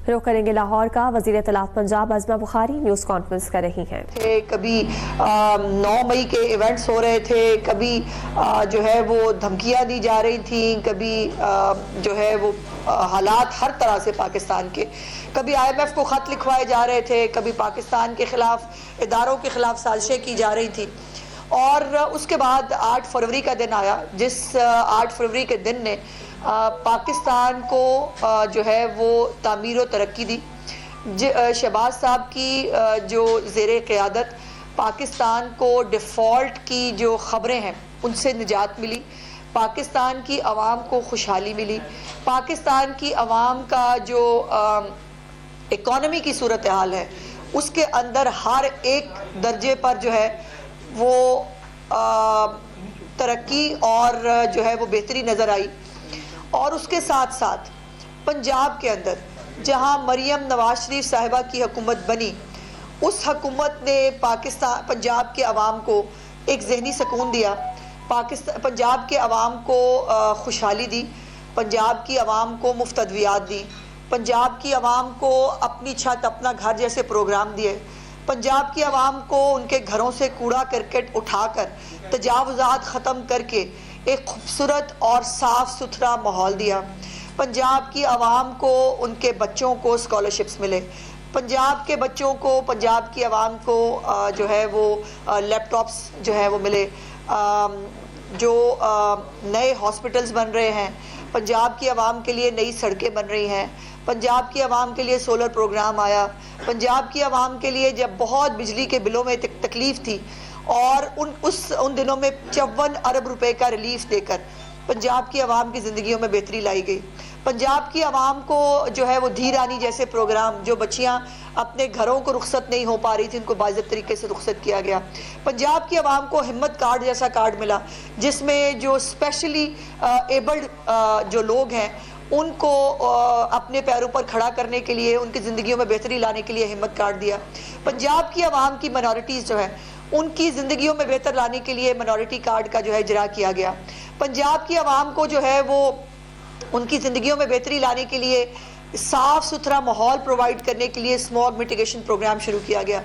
رخ کریں گے لاہور کا۔ وزیر اطلاعات پنجاب عظمہ بخاری نیوز کانفرنس کر رہی ہیں۔ کبھی 9 مئی کے ایونٹس ہو رہے تھے، کبھی جو ہے وہ دھمکیاں دی جا رہی تھیں، کبھی جو ہے وہ حالات ہر طرح سے پاکستان کے، کبھی IMF کو خط لکھوائے جا رہے تھے، کبھی پاکستان کے خلاف اداروں کے خلاف سازشیں کی جا رہی تھی۔ اور اس کے بعد 8 فروری کا دن آیا، جس 8 فروری کے دن نے پاکستان کو جو ہے وہ تعمیر و ترقی دی۔ شہباز صاحب کی جو زیر قیادت پاکستان کو ڈیفالٹ کی جو خبریں ہیں ان سے نجات ملی، پاکستان کی عوام کو خوشحالی ملی، پاکستان کی عوام کا جو اکانومی کی صورتحال ہے اس کے اندر ہر ایک درجے پر جو ہے وہ ترقی اور جو ہے وہ بہتری نظر آئی۔ اور اس کے ساتھ ساتھ پنجاب کے اندر جہاں مریم نواز شریف صاحبہ کی حکومت بنی، اس حکومت نے پنجاب کے عوام کو ایک ذہنی سکون دیا، پنجاب کے عوام کو خوشحالی دی، پنجاب کی عوام کو مفت ادویات دی، پنجاب کی عوام کو اپنی چھت اپنا گھر جیسے پروگرام دیے، پنجاب کی عوام کو ان کے گھروں سے کوڑا کرکٹ اٹھا کر تجاوزات ختم کر کے ایک خوبصورت اور صاف ستھرا ماحول دیا، پنجاب کی عوام کو ان کے بچوں کو اسکالرشپس ملے، پنجاب کے بچوں کو، پنجاب کی عوام کو جو ہے وہ لیپ ٹاپس جو ہے وہ ملے، جو نئے ہاسپٹلز بن رہے ہیں، پنجاب کی عوام کے لیے نئی سڑکیں بن رہی ہیں، پنجاب کی عوام کے لیے سولر پروگرام آیا، پنجاب کی عوام کے لیے جب بہت بجلی کے بلوں میں تکلیف تھی اور ان دنوں میں 54 ارب روپے کا ریلیف دے کر پنجاب کی عوام کی زندگیوں میں بہتری لائی گئی۔ پنجاب کی عوام کو جو ہے وہ دھی رانی جیسے پروگرام، جو بچیاں اپنے گھروں کو رخصت نہیں ہو پا رہی تھی ان کو باضابطہ طریقے سے رخصت کیا گیا۔ پنجاب کی عوام کو ہمت کارڈ جیسا کارڈ ملا جس میں جو اسپیشلی ایبلڈ جو لوگ ہیں ان کو اپنے پیروں پر کھڑا کرنے کے لیے، ان کی زندگیوں میں بہتری لانے کے لیے ہمت کارڈ دیا۔ پنجاب کی عوام کی منارٹیز جو ہے ان کی زندگیوں میں بہتر لانے کے لیے منارٹی کارڈ کا جو ہے اجرا کیا گیا۔ پنجاب کی عوام کو جو ہے وہ ان کی زندگیوں میں بہتری لانے کے لیے صاف ستھرا ماحول پرووائڈ کرنے کے لیے اسموگ میٹیگیشن پروگرام شروع کیا گیا۔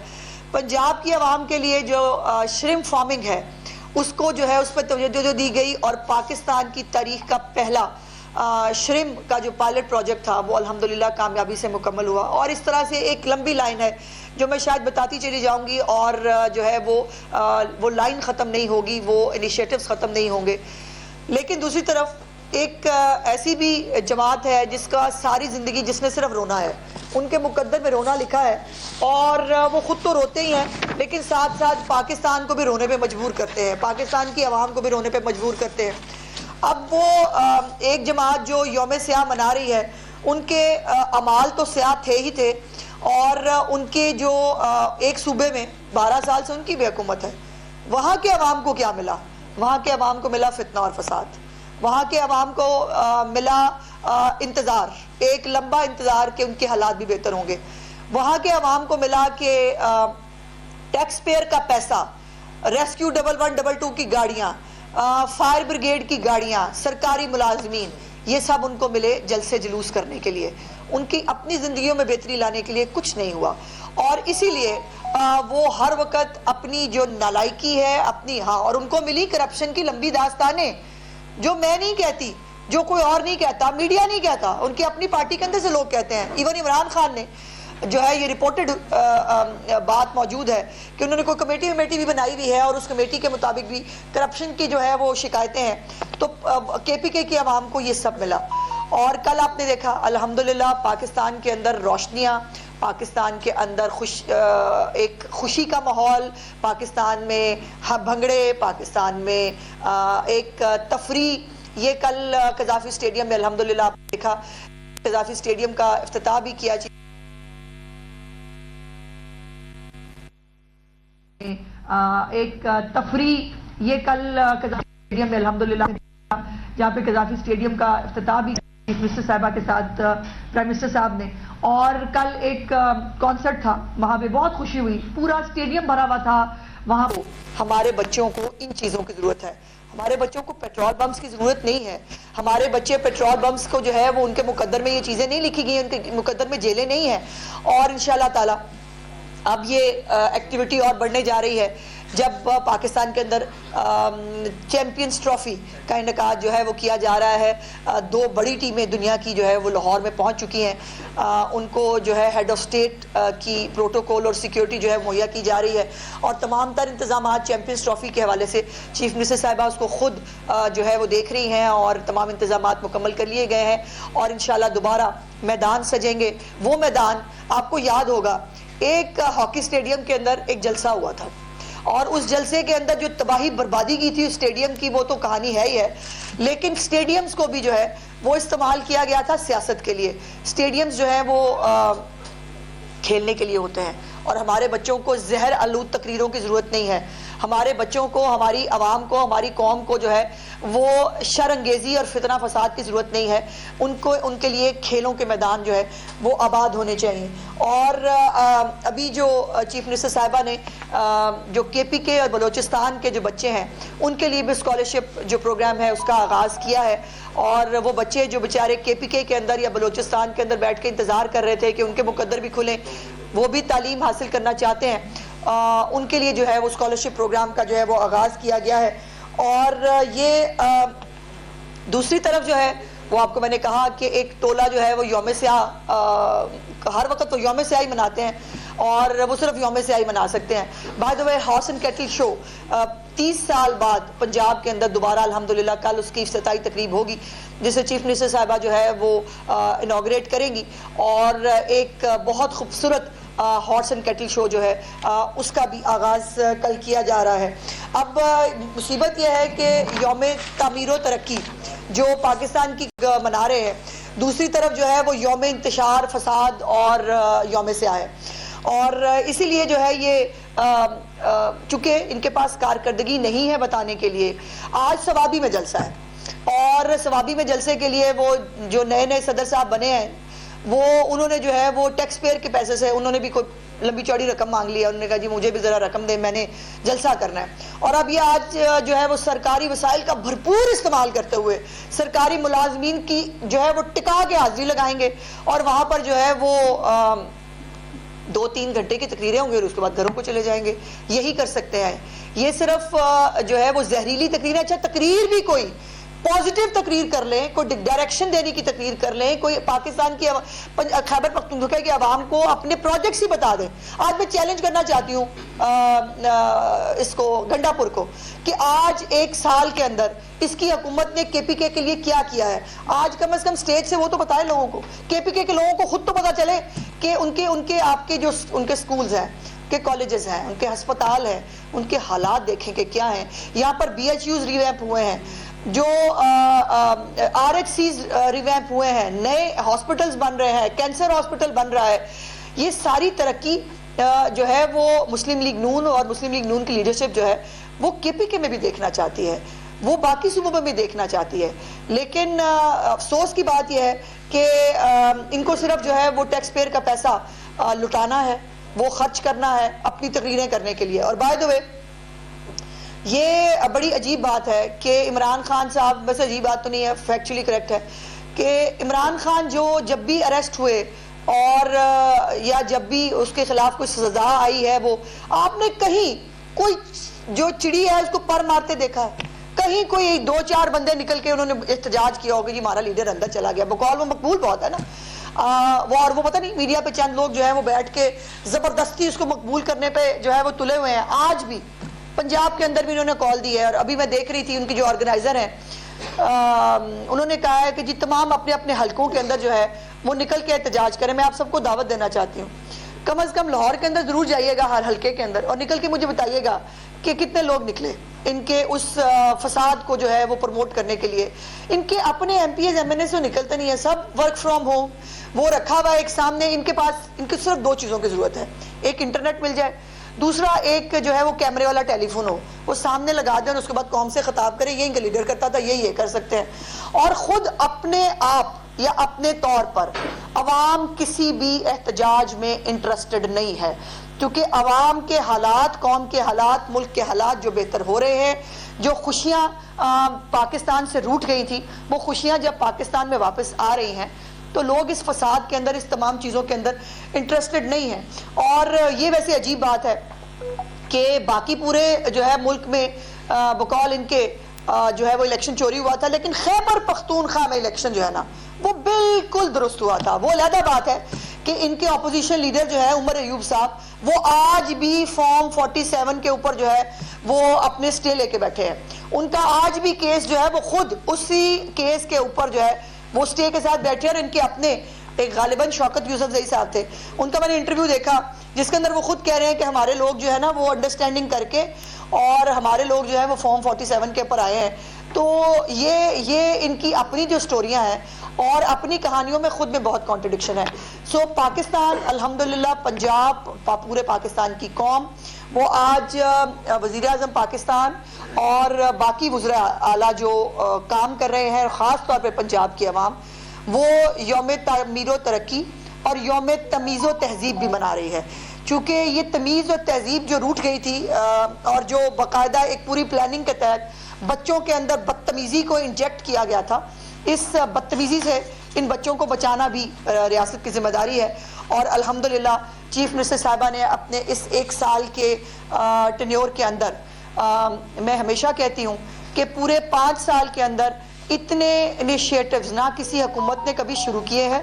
پنجاب کی عوام کے لیے جو شرمپ فارمنگ ہے اس کو جو ہے اس پر توجہ دی گئی، اور پاکستان کی تاریخ کا پہلا شرمپ کا جو پائلٹ پروجیکٹ تھا وہ الحمدللہ کامیابی سے مکمل ہوا۔ اور اس طرح سے ایک لمبی لائن ہے جو میں شاید بتاتی چلی جاؤں گی، اور جو ہے وہ لائن ختم نہیں ہوگی، وہ انیشیٹوز ختم نہیں ہوں گے۔ لیکن دوسری طرف ایک ایسی بھی جماعت ہے جس کا ساری زندگی جس نے صرف رونا ہے، ان کے مقدر میں رونا لکھا ہے، اور وہ خود تو روتے ہی ہیں لیکن ساتھ ساتھ پاکستان کو بھی رونے پہ مجبور کرتے ہیں، پاکستان کی عوام کو بھی رونے پہ مجبور کرتے ہیں۔ اب وہ ایک جماعت جو یوم سیاہ منا رہی ہے، ان کے اعمال تو سیاہ تھے ہی تھے، اور ان کے جو ایک صوبے میں 12 سال سے ان کی بھی حکومت ہے، وہاں کے عوام کو کیا ملا؟ وہاں کے عوام کو ملا فتنہ اور فساد، وہاں کے عوام کو ملا انتظار، ایک لمبا انتظار کہ ان کے حالات بھی بہتر ہوں گے، وہاں کے عوام کو ملا کہ ٹیکس پیئر کا پیسہ، ریسکیو 1112 کی گاڑیاں، فائر بریگیڈ کی گاڑیاں، سرکاری ملازمین، یہ سب ان کو ملے جلسے جلوس کرنے کے لیے، ان کی اپنی زندگیوں میں بہتری لانے کے لیے کچھ نہیں ہوا۔ اور اسی لیے وہ ہر وقت اپنی جو نالائکی ہے اپنی، اور ان کو ملی کرپشن کی لمبی داستانیں جو میں نہیں کہتی، جو کوئی اور نہیں کہتا، میڈیا نہیں کہتا، ان کی اپنی پارٹی کے اندر سے لوگ کہتے ہیں۔ ایون عمران خان نے جو ہے یہ رپورٹڈ بات موجود ہے کہ انہوں نے کوئی کمیٹی بھی بنائی ہوئی ہے، اور اس کمیٹی کے مطابق بھی کرپشن کی جو ہے وہ شکایتیں ہیں، تو KPK کی عوام کو یہ سب ملا۔ اور کل آپ نے دیکھا الحمدللہ پاکستان کے اندر روشنیاں، پاکستان کے اندر ایک خوشی کا ماحول، پاکستان میں بھنگڑے، پاکستان میں ایک تفریح۔ یہ کل قذافی اسٹیڈیم میں الحمدللہ آپ نے دیکھا، قذافی اسٹیڈیم کا افتتاح بھی کیا، ایک تفریح۔ یہ کل قذافی اسٹیڈیم میں الحمدللہ جہاں پہ قذافی اسٹیڈیم کا افتتاح بھی چیف منسٹر صاحبہ کے ساتھ پرائم منسٹر صاحب نے، اور کل ایک کانسرٹ تھا، وہاں پہ بہت خوشی ہوئی، پورا اسٹیڈیم بھرا ہوا تھا۔ وہاں ہمارے بچوں کو ان چیزوں کی ضرورت ہے، ہمارے بچوں کو پیٹرول بمز کی ضرورت نہیں ہے. ہمارے بچے پیٹرول بمز کو جو ہے وہ ان کے مقدر میں یہ چیزیں نہیں لکھی گئی ہیں, ان کے مقدر میں جیلیں نہیں ہیں. اور انشاءاللہ تعالی اب یہ ایکٹیویٹی اور بڑھنے جا رہی ہے جب پاکستان کے اندر چیمپئنز ٹرافی کا انعقاد جو ہے وہ کیا جا رہا ہے. 2 بڑی ٹیمیں دنیا کی جو ہے وہ لاہور میں پہنچ چکی ہیں. ان کو جو ہے ہیڈ آف اسٹیٹ کی پروٹوکول اور سیکیورٹی جو ہے مہیا کی جا رہی ہے, اور تمام تر انتظامات چیمپئنز ٹرافی کے حوالے سے چیف منسٹر صاحبہ اس کو خود جو ہے وہ دیکھ رہی ہیں, اور تمام انتظامات مکمل کر لیے گئے ہیں. اور انشاءاللہ دوبارہ میدان سجیں گے. وہ میدان آپ کو یاد ہوگا, ایک ہاکی اسٹیڈیم کے اندر ایک جلسہ ہوا تھا, اور اس جلسے کے اندر جو تباہی بربادی کی تھی اس اسٹیڈیم کی وہ تو کہانی ہے ہی ہے, لیکن اسٹیڈیمز کو بھی جو ہے وہ استعمال کیا گیا تھا سیاست کے لیے. اسٹیڈیمز جو ہیں وہ کھیلنے کے لیے ہوتے ہیں, اور ہمارے بچوں کو زہر آلود تقریروں کی ضرورت نہیں ہے. ہمارے بچوں کو, ہماری عوام کو, ہماری قوم کو جو ہے وہ شر انگیزی اور فتنہ فساد کی ضرورت نہیں ہے. ان کے لیے کھیلوں کے میدان جو ہے وہ آباد ہونے چاہیے. اور ابھی جو چیف منسٹر صاحبہ نے جو کے پی کے اور بلوچستان کے جو بچے ہیں ان کے لیے بھی اسکالرشپ جو پروگرام ہے اس کا آغاز کیا ہے. اور وہ بچے جو بیچارے کے پی کے اندر یا بلوچستان کے اندر بیٹھ کے انتظار کر رہے تھے کہ ان کے مقدر بھی کھلیں, وہ بھی تعلیم حاصل کرنا چاہتے ہیں, ان کے لیے جو ہے وہ اسکالرشپ پروگرام کا جو ہے وہ آغاز کیا گیا ہے. اور یہ دوسری طرف جو ہے وہ آپ کو میں نے کہا کہ ایک ٹولہ جو ہے وہ یوم سیاہ, ہر وقت وہ یوم سیاہ ہی مناتے ہیں اور وہ صرف یوم سیاہ ہی منا سکتے ہیں. By the way horse and cattle show 30 سال بعد پنجاب کے اندر دوبارہ الحمدللہ کل اس کی افتتاحی تقریب ہوگی جسے چیف منسٹر صاحبہ جو ہے وہ انوگریٹ کریں گی, اور ایک بہت خوبصورت ہارس اینڈ کیٹل شو جو ہے اس کا بھی آغاز کل کیا جا رہا ہے. اب مصیبت یہ ہے کہ یوم تعمیر و ترقی جو پاکستان کی منا رہے ہیں, دوسری طرف جو ہے وہ یوم انتشار فساد اور یوم سیاہ ہے. اور اسی لیے جو ہے یہ چونکہ ان کے پاس کارکردگی نہیں ہے بتانے کے لیے, آج ثوابی میں جلسہ ہے, اور ثوابی میں جلسے کے لیے وہ جو نئے صدر صاحب بنے ہیں وہ انہوں نے جو ہے وہ ٹیکس پیئر کے پیسے سے انہوں نے بھی کوئی لمبی چوڑی رقم مانگ لیا. انہوں نے کہا جی مجھے بھی ذرا رقم دیں, میں نے جلسہ کرنا ہے. اور اب یہ آج جو ہے وہ سرکاری وسائل کا بھرپور استعمال کرتے ہوئے سرکاری ملازمین کی جو ہے وہ ٹکا کے حاضری لگائیں گے, اور وہاں پر جو ہے وہ 2-3 گھنٹے کی تقریریں ہوں گی اور اس کے بعد گھروں کو چلے جائیں گے. یہی کر سکتے ہیں. یہ صرف جو ہے وہ زہریلی تقریریں, اچھا تقریر بھی کوئی پازیٹیو تقریر کر لیں, کوئی ڈائریکشن دینے کی تقریر کر لیں, کوئی پاکستان کی خیبر پختونخوا کی عوام کو اپنے پروجیکٹس ہی بتا دیں. آج میں چیلنج کرنا چاہتی ہوں اس کو گنڈا پور کو کہ آج 1 سال کے اندر اس کی حکومت نے کے پی کے لیے کیا کیا ہے. آج کم از کم سٹیج سے وہ تو بتائے لوگوں کو, کے پی کے لوگوں کو خود تو پتا چلے کہ ان کے آپ کے جو ان کے سکولز ہیں, کے کالجز ہیں, ان کے ہسپتال ہیں, ان کے حالات دیکھیں کہ کیا ہیں. یہاں پر بی ایچ یوز ریویمپ ہوئے ہیں, جو آر ایچ سیز ریویمپ ہوئے ہیں, نئے ہاسپٹلز بن رہے ہیں, کینسر ہاسپٹل بن رہا ہے. یہ ساری ترقی جو ہے وہ مسلم لیگ نون اور مسلم لیگ نون کی لیڈرشپ جو ہے وہ کے پی کے میں بھی دیکھنا چاہتی ہے, وہ باقی صوبوں میں بھی دیکھنا چاہتی ہے. لیکن افسوس کی بات یہ ہے کہ ان کو صرف جو ہے وہ ٹیکس پیئر کا پیسہ لٹانا ہے, وہ خرچ کرنا ہے اپنی تقریریں کرنے کے لیے. اور بائی دا وے یہ بڑی عجیب بات ہے کہ عمران خان صاحب, بس عجیب بات تو نہیں ہے, فیکچولی کریکٹ ہے کہ عمران خان جو جب بھی اریسٹ ہوئے اور یا جب بھی اس کے خلاف کوئی سزا آئی ہے, وہ آپ نے کہیں کوئی جو چڑی ہے اس کو پر مارتے دیکھا ہے؟ کہیں کوئی 2-4 بندے نکل کے انہوں نے احتجاج کیا ہوگا جی ہمارا لیڈر اندر چلا گیا, بقول وہ مقبول بہت ہے نا, اور وہ پتہ نہیں میڈیا پہ چند لوگ جو ہیں وہ بیٹھ کے زبردستی اس کو مقبول کرنے پہ جو ہے وہ تلے ہوئے ہیں. آج بھی پنجاب کے اندر بھی انہوں نے کال دی ہے, اور ابھی میں دیکھ رہی تھی ان کی جو آرگنائزر ہیں انہوں نے کہا ہے کہ جی تمام اپنے اپنے حلقوں کے اندر جو ہے وہ نکل کے احتجاج کریں. میں آپ سب کو دعوت دینا چاہتی ہوں, کم از کم لاہور کے اندر ضرور جائیے گا ہر حلقے کے اندر, اور نکل کے مجھے بتائیے گا کہ کتنے لوگ نکلے ان کے اس فساد کو جو ہے وہ پروموٹ کرنے کے لیے. ان کے اپنے MPs MNA سے نکلتے نہیں ہیں, سب ورک فرام ہوم وہ رکھا ہوا ہے ایک سامنے. ان کے پاس ان کی صرف 2 چیزوں کی ضرورت ہے, ایک انٹرنیٹ مل جائے, دوسرا ایک جو ہے وہ کیمرے والا ٹیلی فون ہو, وہ سامنے لگا دیں اور اس کے بعد قوم سے خطاب کریں. یہی کا لیڈر کرتا تھا, یہی یہ کر سکتے ہیں. اور خود اپنے آپ یا اپنے طور پر عوام کسی بھی احتجاج میں انٹرسٹڈ نہیں ہے، کیونکہ عوام کے حالات، قوم کے حالات، ملک کے حالات جو بہتر ہو رہے ہیں، جو خوشیاں پاکستان سے روٹ گئی تھی وہ خوشیاں جب پاکستان میں واپس آ رہی ہیں تو لوگ اس فساد کے اندر، اس تمام چیزوں کے اندر انٹرسٹڈ نہیں ہیں۔ اور یہ ویسے عجیب بات ہے کہ باقی پورے جو ہے ملک میں بقول ان کے جو ہے وہ الیکشن چوری ہوا تھا، لیکن خیبر پختونخوا میں الیکشن جو ہے نا وہ بالکل درست ہوا تھا۔ وہ علیحدہ بات ہے کہ ان کے اپوزیشن لیڈر جو ہے عمر ایوب صاحب، وہ آج بھی فارم 47 کے اوپر جو ہے وہ اپنے سٹے لے کے بیٹھے ہیں۔ ان کا آج بھی کیس جو ہے وہ خود اسی کیس کے اوپر جو ہے وہ سٹے کے ساتھ بیٹھے ہیں، اور ان کے اپنے ایک غالباً شوکت یوسف زئی صاحب تھے، ان کا میں نے انٹرویو دیکھا جس کے اندر وہ خود کہہ رہے ہیں کہ ہمارے لوگ جو ہے نا وہ انڈرسٹینڈنگ کر کے اور ہمارے لوگ جو ہے وہ فارم 47 کے اوپر آئے ہیں۔ تو یہ ان کی اپنی جو سٹوریاں ہیں اور اپنی کہانیوں میں خود میں بہت کانٹرڈکشن ہے۔ سو پاکستان الحمدللہ، پنجاب، پورے پاکستان کی قوم، وہ آج وزیر اعظم پاکستان اور باقی وزراء اعلیٰ جو کام کر رہے ہیں، خاص طور پہ پنجاب کی عوام، وہ یوم تعمیر و ترقی اور یوم تمیز و تہذیب بھی منا رہی ہے، چونکہ یہ تمیز و تہذیب جو روٹ گئی تھی اور جو باقاعدہ ایک پوری پلاننگ کے تحت بچوں کے اندر بدتمیزی کو انجیکٹ کیا گیا تھا، اس بدتمیزی سے ان بچوں کو بچانا بھی ریاست کی ذمہ داری ہے۔ اور الحمدللہ چیف منسٹر صاحبہ نے اپنے اس 1 سال کے ٹینیور کے اندر، میں ہمیشہ کہتی ہوں کہ پورے 5 سال کے اندر اتنے انیشیٹوز نہ کسی حکومت نے کبھی شروع کیے ہیں،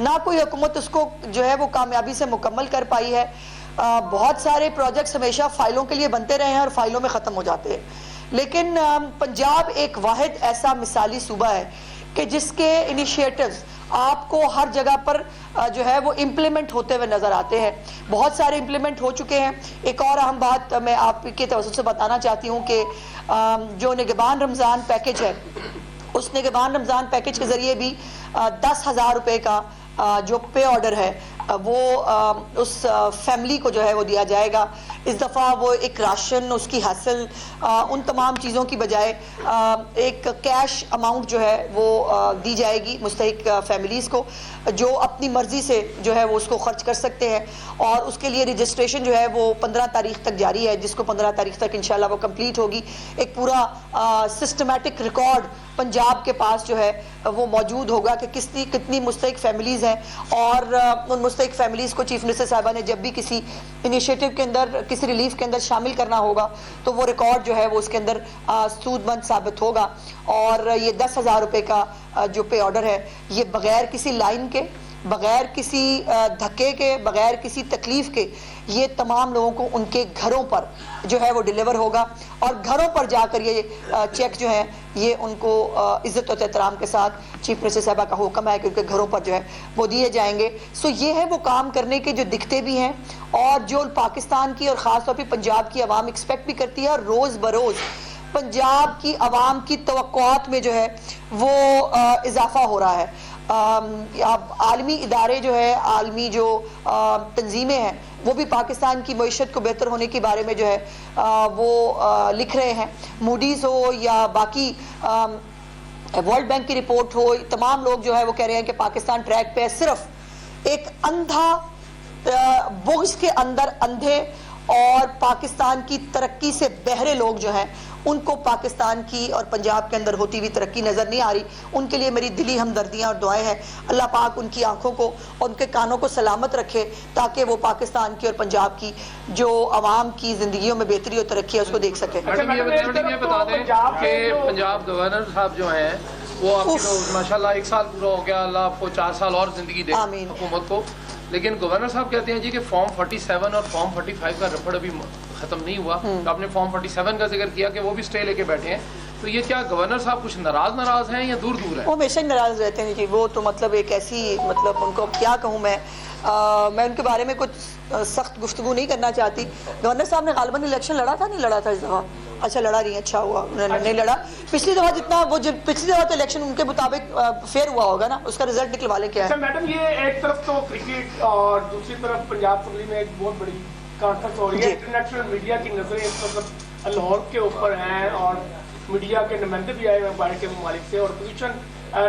نہ کوئی حکومت اس کو جو ہے وہ کامیابی سے مکمل کر پائی ہے۔ بہت سارے پروجیکٹس ہمیشہ فائلوں کے لیے بنتے رہے ہیں اور فائلوں میں ختم ہو جاتے ہیں، لیکن پنجاب ایک واحد ایسا مثالی صوبہ ہے کہ جس کے انیشیٹوز آپ کو ہر جگہ پر جو ہے وہ امپلیمنٹ ہوتے ہوئے نظر آتے ہیں۔ بہت سارے امپلیمنٹ ہو چکے ہیں۔ ایک اور اہم بات میں آپ کے توسط سے بتانا چاہتی ہوں کہ جو نگہبان رمضان پیکج ہے، اس نگہبان رمضان پیکج کے ذریعے بھی 10,000 روپے کا جو پے آرڈر ہے وہ اس فیملی کو جو ہے وہ دیا جائے گا۔ اس دفعہ وہ ایک راشن، اس کی حاصل، ان تمام چیزوں کی بجائے ایک کیش اماؤنٹ جو ہے وہ دی جائے گی مستحق فیملیز کو، جو اپنی مرضی سے جو ہے وہ اس کو خرچ کر سکتے ہیں، اور اس کے لیے رجسٹریشن جو ہے وہ 15 تاریخ تک جاری ہے، جس کو 15 تاریخ تک انشاءاللہ وہ کمپلیٹ ہوگی۔ ایک پورا سسٹمیٹک ریکارڈ پنجاب کے پاس جو ہے وہ موجود ہوگا کہ کتنی مستحق فیملیز ہیں، اور ان مستحق فیملیز کو چیف منسٹر صاحبہ نے جب بھی کسی انیشیٹو کے اندر، کسی ریلیف کے اندر شامل کرنا ہوگا تو وہ ریکارڈ جو ہے وہ اس کے اندر سود مند ثابت ہوگا۔ اور یہ 10,000 روپے کا جو پے آرڈر ہے، یہ بغیر کسی لائن کے، بغیر کسی دھکے کے، بغیر کسی تکلیف کے، یہ تمام لوگوں کو ان کے گھروں پر جو ہے وہ ڈیلیور ہوگا، اور گھروں پر جا کر یہ چیک جو ہے یہ ان کو عزت و احترام کے ساتھ چیف منسٹر صاحبہ کا حکم ہے کہ ان کے گھروں پر جو ہے وہ دیے جائیں گے۔ سو یہ ہے وہ کام کرنے کے جو دکھتے بھی ہیں، اور جو پاکستان کی اور خاص طور پہ پنجاب کی عوام ایکسپیکٹ بھی کرتی ہے، اور روز بروز پنجاب کی عوام کی توقعات میں جو ہے وہ اضافہ ہو رہا ہے۔ عالمی ادارے جو ہے، عالمی جو تنظیمیں ہیں، وہ بھی پاکستان کی معیشت کو بہتر ہونے کے بارے میں جو ہے وہ لکھ رہے ہیں۔ موڈیز ہو یا باقی ورلڈ بینک کی رپورٹ ہو، تمام لوگ جو ہے وہ کہہ رہے ہیں کہ پاکستان ٹریک پہ ہے۔ صرف ایک اندھا بغض کے اندر اندھے اور پاکستان کی ترقی سے بہرے لوگ جو ہیں، ان کو پاکستان کی اور پنجاب کے اندر ہوتی ہوئی ترقی نظر نہیں آ رہی۔ ان کے لیے میری دلی ہمدردیاں اور دعائیں ہیں، اللہ پاک ان کی آنکھوں کو اور ان کے کانوں کو سلامت رکھے، تاکہ وہ پاکستان کی اور پنجاب کی جو عوام کی زندگیوں میں بہتری اور ترقی ہے اس کو دیکھ سکے۔ میڈم یہ بتا دیں کہ پنجاب گورنر صاحب جو ہیں وہ آپ کی ماشاءاللہ 1 سال پورا ہو گیا، اللہ آپ کو 4 سال اور زندگی دے حکومت کو، لیکن گورنر صاحب کہتے ہیں جی کہ فارم 47 اور فارم 45 کا رفڑ ابھی ختم نہیں ہوا۔ آپ نے فارم 47 کا ذکر کیا کہ وہ بھی سٹے لے کے بیٹھے ہیں، تو یہ کیا گورنر صاحب کچھ ناراض ہیں یا دور ہیں؟ وہ ہمیشہ ناراض رہتے ہیں جی، وہ تو مطلب ایک ایسی، مطلب ان کو کیا کہوں میں ان کے بارے میں کچھ سخت گفتگو نہیں کرنا چاہتی۔ گورنر صاحب نے غالباً الیکشن لڑا تھا، نہیں لڑا تھا اس دفعہ؟ اچھا لڑا نہیں، اچھا ہوا انہوں نے نہیں لڑا۔ پچھلی دفعہ جتنا وہ پچھلی دفعہ تو الیکشن ان کے مطابق فیئر ہوا ہوگا نا، اس کا رزلٹ نکلوا لیں کیا ہے؟ میڈم یہ ایک طرف تو کرکٹ اور دوسری طرف پنجاب اسمبلی میں ایک بہت بڑی کانفرنس ہو رہی ہے، انٹرنیشنل میڈیا کی نظریں اس وقت لاہور کے اوپر ہیں، اور میڈیا کے نمائندے بھی آئے ہوئے باہر کے ممالک سے، اور اپوزیشن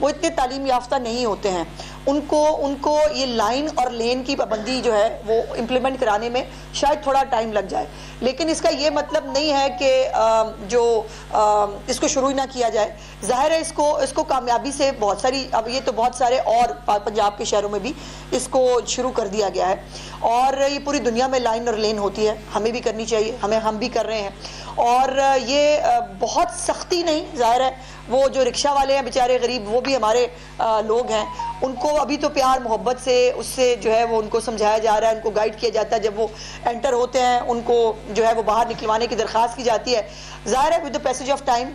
وہ اتنے تعلیم یافتہ نہیں ہوتے ہیں، ان کو یہ لائن اور لین کی پابندی جو ہے وہ امپلیمنٹ کرانے میں شاید تھوڑا ٹائم لگ جائے، لیکن اس کا یہ مطلب نہیں ہے کہ جو اس کو شروع ہی نہ کیا جائے۔ ظاہر ہے اس کو کامیابی سے بہت ساری، اب یہ تو بہت سارے اور پنجاب کے شہروں میں بھی اس کو شروع کر دیا گیا ہے، اور یہ پوری دنیا میں لائن اور لین ہوتی ہے، ہمیں بھی کرنی چاہیے، ہم بھی کر رہے ہیں، اور یہ بہت سختی نہیں، ظاہر ہے وہ جو رکشہ والے ہیں بیچارے غریب، وہ بھی ہمارے لوگ ہیں، ان کو ابھی تو پیار محبت سے اس سے جو ہے وہ ان کو سمجھایا جا رہا ہے، ان کو گائیڈ کیا جاتا ہے، جب وہ انٹر ہوتے ہیں ان کو جو ہے وہ باہر نکلوانے کی درخواست کی جاتی ہے۔ ظاہر ہے with the passage of time,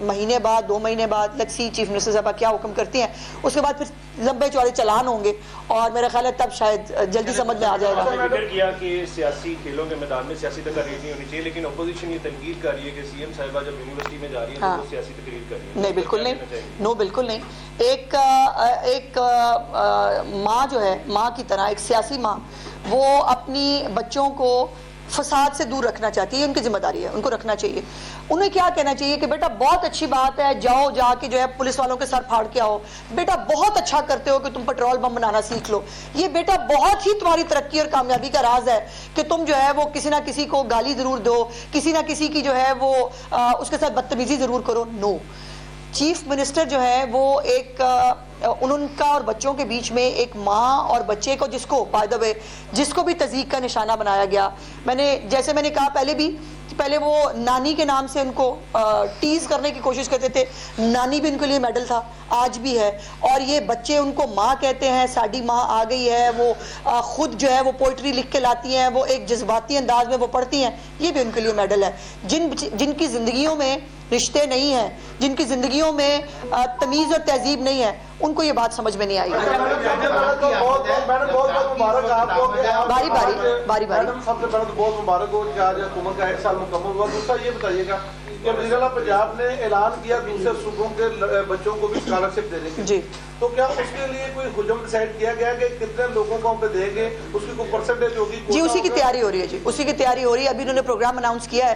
مہینے بعد 2 مہینے بعد لیٹس سی چیف منسٹر صاحبہ کیا حکم کرتی ہیں، اس کے بعد پھر لمبے چوڑے چلان ہوں گے، اور میرا خیال ہے تب شاید جلدی سمجھ میں آ جائے گا۔ ذکر کیا کہ سیاسی کھیلوں کے میدان میں سیاسی تقاریر نہیں ہونی چاہیے، لیکن اپوزیشن یہ تنقید کر رہی ہے کہ سی ایم صاحبہ جب یونیورسٹی میں جا رہی ہے تو وہ سیاسی تقریر کر رہی ہے۔ نہیں بالکل نہیں، نو بالکل نہیں۔ ایک ماں جو ہے، ماں کی طرح ایک سیاسی ماں، وہ اپنی بچوں کو فساد سے دور رکھنا چاہتی ہے، ان کی ذمہ داری ہے، ان کو رکھنا چاہیے۔ انہیں کیا کہنا چاہیے کہ بیٹا بہت اچھی بات ہے، جاؤ جا کے جو ہے پولیس والوں کے سر پھاڑ کے آؤ، بیٹا بہت اچھا کرتے ہو کہ تم پیٹرول بم بنانا سیکھ لو، یہ بیٹا بہت ہی تمہاری ترقی اور کامیابی کا راز ہے کہ تم جو ہے وہ کسی نہ کسی کو گالی ضرور دو، کسی نہ کسی کی جو ہے وہ اس کے ساتھ بدتمیزی ضرور کرو۔ نو، چیف منسٹر جو ہے وہ ایک ان کا اور بچوں کے بیچ میں ایک ماں اور بچے کو، جس کو بائی دا وے جس کو بھی تضییق کا نشانہ بنایا گیا، جیسے میں نے کہا پہلے وہ نانی کے نام سے ان کو ٹیز کرنے کی کوشش کرتے تھے، نانی بھی ان کے لیے میڈل تھا، آج بھی ہے، اور یہ بچے ان کو ماں کہتے ہیں، ساڈی ماں آ گئی ہے، وہ خود جو ہے وہ پوئٹری لکھ کے لاتی ہیں، وہ ایک جذباتی انداز میں وہ پڑھتی ہیں، یہ بھی ان کے لیے میڈل ہے۔ جن کی زندگیوں میں رشتے نہیں ہیں، جن کی زندگیوں میں تمیز اور تہذیب نہیں ہے، ان کو یہ بات سمجھ میں نہیں آئی۔ باری میڈم سب سے پہلے تو بہت مبارک ہو کہ آج حکومت کا 1 سال مکمل ہوا۔ دوسرا یہ بتائیے گا کہ وزیر اعلیٰ پنجاب نے اعلان کیا دوسرے صوبوں کے بچوں کو بھی اسکالرشپ دینے کے، جی، تو کیا اس کے لیے کوئی حجم ڈیسائیڈ کیا گیا کہ کتنے لوگوں کو ہم پہ دیں گے، اس کی کوئی پرسنٹیج ہوگی؟ جی اسی کی تیاری ہو رہی ہے، اسی کی تیاری ہو رہی ہے، ابھی انہوں نے پروگرام اناؤنس کیا ہے،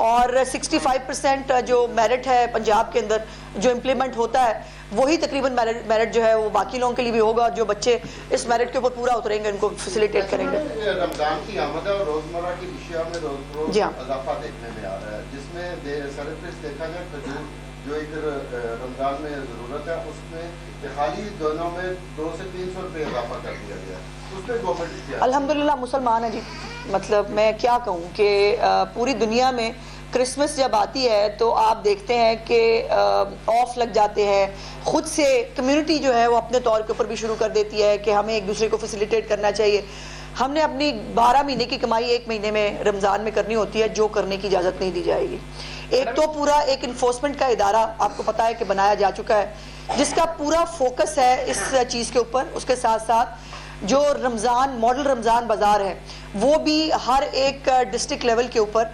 اور 65% جو میرٹ ہے پنجاب کے اندر جو امپلیمنٹ ہوتا ہے، وہی تقریباً میرٹ جو ہے وہ باقی لوگوں کے لیے بھی ہوگا، اور جو بچے اس میرٹ کے اوپر پورا اتریں گے ان کو فیسیلیٹیٹ کریں گے۔ رمضان کی آمد اور روزمرہ کی اشیاء میں روز اضافہ دیکھنے میں آ رہا ہے، جس میں سرفرست دیکھا جائے کھجور جو ایک رمضان میں ضرورت ہے، اس میں خالی دونوں میں 200 سے 300 روپے اضافہ کر دیا گیا ہے، اس میں گورنمنٹ کیا؟ الحمدللہ مسلمان ہے جی، مطلب میں کیا کہوں کہ پوری دنیا میں کرسمس جب آتی ہے تو آپ دیکھتے ہیں کہ آف لگ جاتے ہیں، خود سے کمیونٹی جو ہے وہ اپنے طور کے اوپر بھی شروع کر دیتی ہے کہ ہمیں ایک دوسرے کو فیسیلیٹیٹ کرنا چاہیے۔ ہم نے اپنی 12 مہینے کی کمائی 1 مہینے میں رمضان میں کرنی ہوتی ہے، جو کرنے کی اجازت نہیں دی جائے گی۔ ایک تو پورا ایک انفورسمنٹ کا ادارہ آپ کو پتا ہے کہ بنایا جا چکا ہے، جس کا پورا فوکس ہے اس چیز کے اوپر۔ اس کے ساتھ ساتھ جو رمضان ماڈل رمضان بازار ہے، وہ بھی ہر ایک ڈسٹرکٹ لیول کے اوپر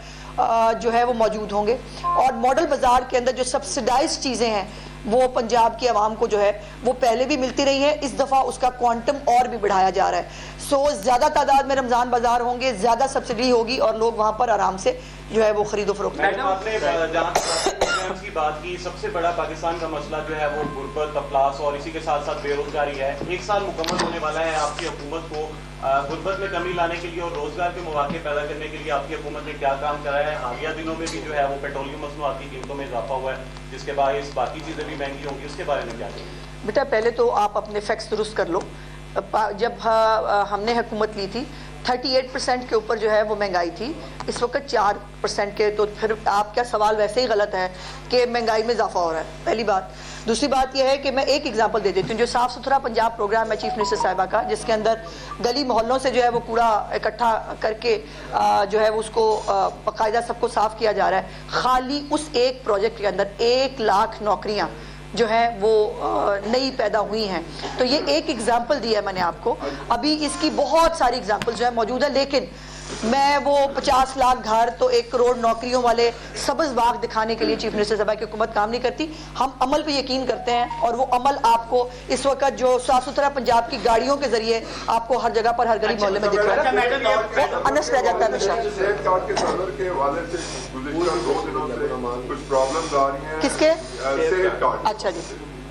جو ہے وہ موجود ہوں گے، اور ماڈل بازار کے اندر جو سبسڈائز چیزیں ہیں وہ پنجاب کی عوام کو جو ہے وہ پہلے بھی ملتی رہی ہے، اس دفعہ اس کا کوانٹم اور بھی بڑھایا جا رہا ہے۔ سو زیادہ تعداد میں رمضان بازار ہوں گے، زیادہ سبسڈی ہوگی، اور لوگ وہاں پر آرام سے جو ہے وہ خرید و فروخت کریں۔ آپ نے جہاں کی بات کی، سب سے بڑا پاکستان کا مسئلہ جو ہے وہ غربت، افلاس اور اسی کے ساتھ ساتھ بے روزگاری ہے۔ 1 سال مکمل ہونے والا ہے آپ کی حکومت کو غربت میں کمی لانے کے لیے اور روزگار کے مواقع پیدا کرنے کے لیے آپ کی حکومت نے کیا کام کرا ہے؟ حالیہ دنوں میں بھی جو ہے وہ پیٹرولیم مصنوعات کی قیمتوں میں اضافہ ہوا ہے، جس کے باعث باقی چیزیں بھی مہنگی ہوں گی، اس کے بارے میں کیا کہیں؟ بیٹا پہلے تو آپ اپنے فیکٹس درست کر لو۔ جب ہم نے حکومت لی تھی 38% کے اوپر جو ہے وہ مہنگائی تھی، اس وقت 4% کے، تو پھر آپ کا سوال ویسے ہی غلط ہے کہ مہنگائی میں اضافہ ہو رہا ہے، پہلی بات۔ دوسری بات یہ ہے کہ میں ایک ایگزامپل دے دیتی ہوں، جو صاف ستھرا پنجاب پروگرام ہے چیف منسٹر صاحبہ کا، جس کے اندر گلی محلوں سے جو ہے وہ کوڑا اکٹھا کر کے جو ہے اس کو باقاعدہ سب کو صاف کیا جا رہا ہے۔ خالی اس ایک پروجیکٹ کے اندر 1 لاکھ نوکریاں جو ہے وہ نئی پیدا ہوئی ہیں۔ تو یہ ایک ایگزامپل دیا ہے میں نے آپ کو، ابھی اس کی بہت ساری ایگزامپل جو ہے موجود ہے، لیکن میں وہ 50 لاکھ گھر تو 1 کروڑ نوکریوں والے سبز باغ دکھانے کے لیے چیف منسٹر صاحبہ کی حکومت کام نہیں کرتی۔ ہم عمل پہ یقین کرتے ہیں، اور وہ عمل آپ کو اس وقت جو صاف ستھرا پنجاب کی گاڑیوں کے ذریعے آپ کو ہر جگہ پر ہر گلی محلے میں دکھ رہا ہے، وہ انس رہ جاتا ہے ہمیشہ۔ کس کے؟ اچھا جی،